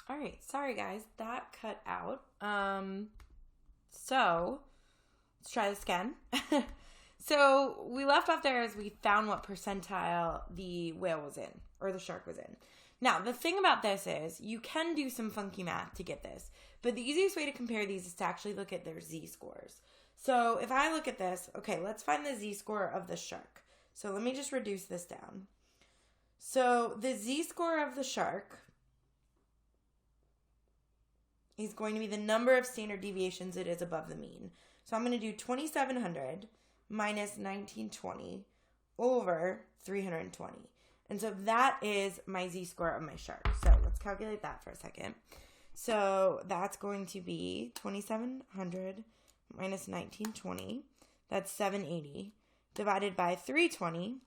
All right, sorry guys, that cut out. So let's try this again. So we left off there as we found what percentile the whale was in, or the shark was in. Now, the thing about this is you can do some funky math to get this, but the easiest way to compare these is to actually look at their z-scores. So if I look at this, okay, let's find the z-score of the shark. So let me just reduce this down. So the z-score of the shark is going to be the number of standard deviations it is above the mean. So I'm going to do 2,700 minus 1920 over 320. And so that is my z-score of my shark. So let's calculate that for a second. So that's going to be 2,700 minus 1920. That's 780 divided by 320,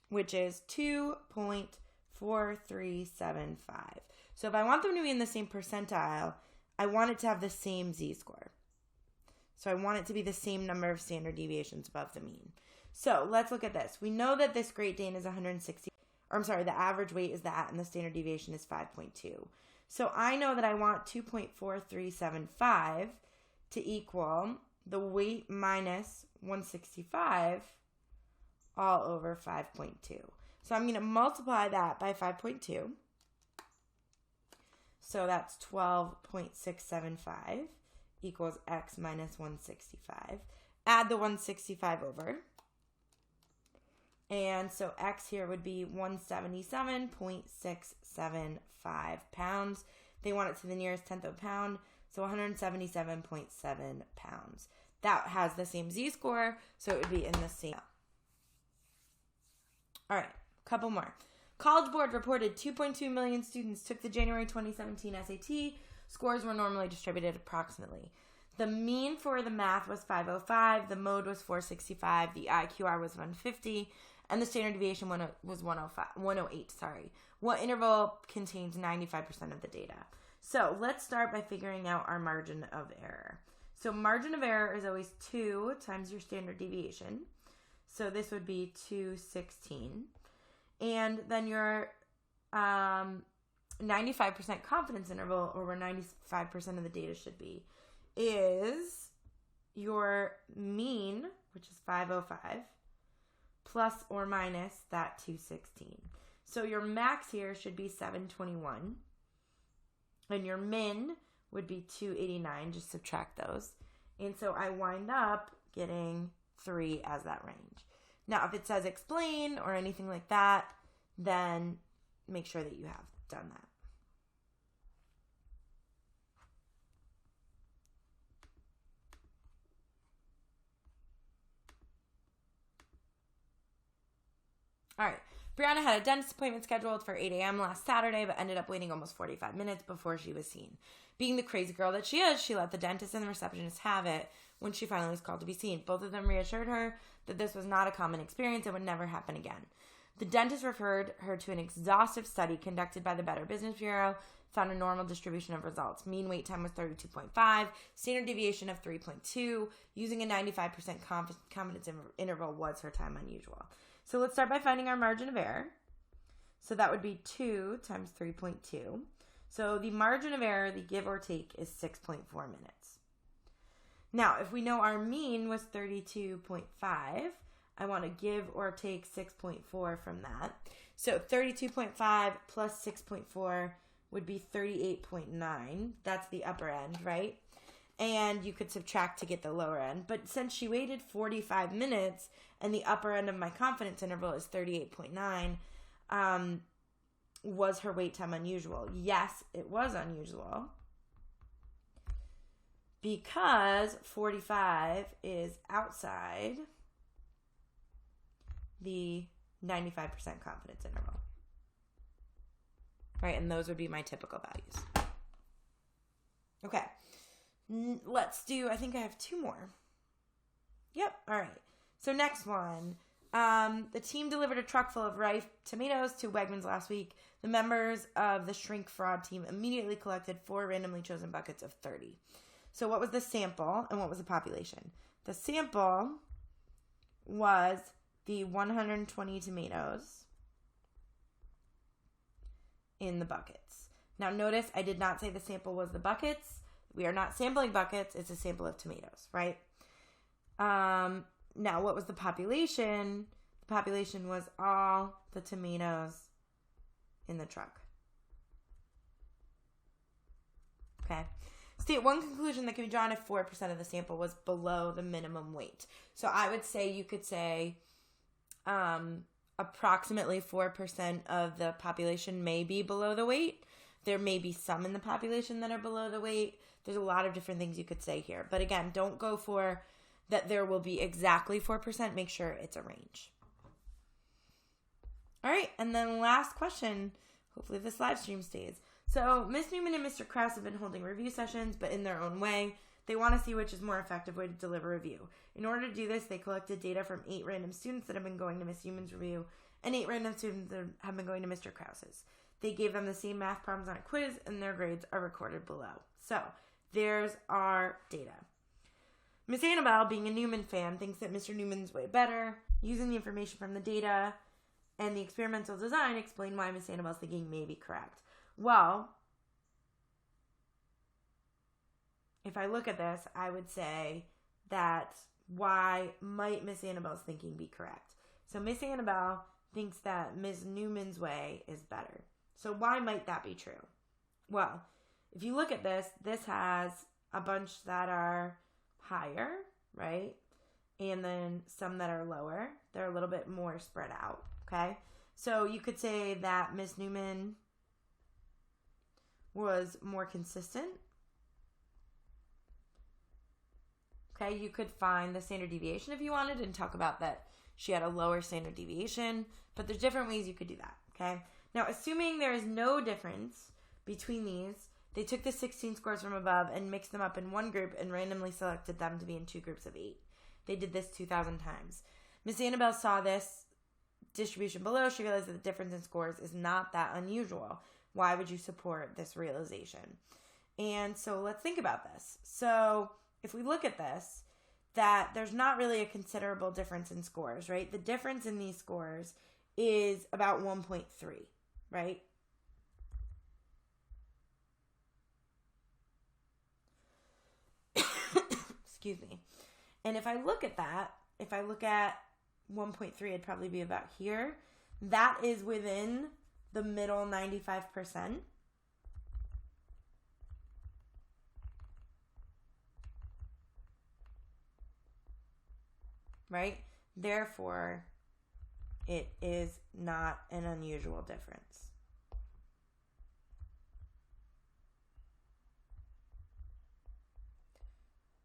which is 2.4375. So if I want them to be in the same percentile, I want it to have the same z-score. So I want it to be the same number of standard deviations above the mean. So let's look at this. We know that this Great Dane is 160, or I'm sorry, the average weight is that and the standard deviation is 5.2. So I know that I want 2.4375 to equal the weight minus 165 all over 5.2. So I'm going to multiply that by 5.2. So that's 12.675 equals x minus 165. Add the 165 over. And so x here would be 177.675 pounds. They want it to the nearest tenth of a pound, so 177.7 pounds. That has the same z-score, so it would be in the same. All right, a couple more. College Board reported 2.2 million students took the January 2017 SAT. Scores were normally distributed approximately. The mean for the math was 505, the mode was 465, the IQR was 150, and the standard deviation was 108. What interval contains 95% of the data? So let's start by figuring out our margin of error. So margin of error is always 2 times your standard deviation. So this would be 216. And then your 95% confidence interval, or where 95% of the data should be, is your mean, which is 505, plus or minus that 216. So your max here should be 721. And your min would be 289. Just subtract those. And so I wind up getting 3 as that range. Now, if it says explain or anything like that, then make sure that you have done that. All right. Brianna had a dentist appointment scheduled for 8 a.m. last Saturday, but ended up waiting almost 45 minutes before she was seen. Being the crazy girl that she is, she let the dentist and the receptionist have it when she finally was called to be seen. Both of them reassured her that this was not a common experience and would never happen again. The dentist referred her to an exhaustive study conducted by the Better Business Bureau, found a normal distribution of results. Mean wait time was 32.5, standard deviation of 3.2. Using a 95% confidence interval was her time unusual. So let's start by finding our margin of error. So that would be 2 times 3.2. So the margin of error, the give or take, is 6.4 minutes. Now, if we know our mean was 32.5, I want to give or take 6.4 from that. So 32.5 plus 6.4 would be 38.9. That's the upper end, right? And you could subtract to get the lower end. But since she waited 45 minutes and the upper end of my confidence interval is 38.9, was her wait time unusual? Yes, it was unusual. Because 45 is outside the 95% confidence interval. Right, and those would be my typical values. Okay, let's do, I think I have 2 more. Yep, all right. So next one. The team delivered a truck full of ripe tomatoes to Wegmans last week. The members of the shrink fraud team immediately collected 4 randomly chosen buckets of 30. So what was the sample and what was the population? The sample was the 120 tomatoes in the buckets. Now notice I did not say the sample was the buckets. We are not sampling buckets. It's a sample of tomatoes, right? Now what was the population? The population was all the tomatoes in the truck. Okay. State one conclusion that can be drawn if 4% of the sample was below the minimum weight. So I would say you could say approximately 4% of the population may be below the weight. There may be some in the population that are below the weight. There's a lot of different things you could say here. But again, don't go for that there will be exactly 4%. Make sure it's a range. All right, and then last question. Hopefully this live stream stays. So Miss Newman and Mr. Krause have been holding review sessions, but in their own way. They want to see which is more effective way to deliver a review. In order to do this, they collected data from 8 random students that have been going to Miss Newman's review and 8 random students that have been going to Mr. Krause's. They gave them the same math problems on a quiz, and their grades are recorded below. So there's our data. Miss Annabelle, being a Newman fan, thinks that Mr. Newman's way better. Using the information from the data and the experimental design, explain why Miss Annabelle's thinking may be correct. Well, if I look at this, I would say that why might Miss Annabelle's thinking be correct? So Miss Annabelle thinks that Miss Newman's way is better. So why might that be true? Well, if you look at this, this has a bunch that are higher, right? And then some that are lower. They're a little bit more spread out, okay? So you could say that Miss Newman was more consistent. Okay, you could find the standard deviation if you wanted and talk about that she had a lower standard deviation, but there's different ways you could do that, okay? Now, assuming there is no difference between these, they took the 16 scores from above and mixed them up in one group and randomly selected them to be in 2 groups of 8. They did this 2,000 times. Miss Annabelle saw this distribution below. She realized that the difference in scores is not that unusual. Why would you support this realization? And so let's think about this. So if we look at this, that there's not really a considerable difference in scores, right? The difference in these scores is about 1.3, right? Excuse me. And if I look at that, if I look at 1.3, it'd probably be about here. That is within the middle 95%. Right? Therefore, it is not an unusual difference.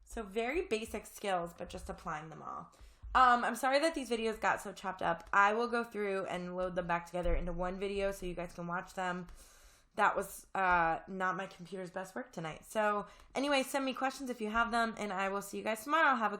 So very basic skills, but just applying them all. I'm sorry that these videos got so chopped up. I will go through and load them back together into one video so you guys can watch them. That was not my computer's best work tonight. So anyway, send me questions if you have them, and I will see you guys tomorrow. Have a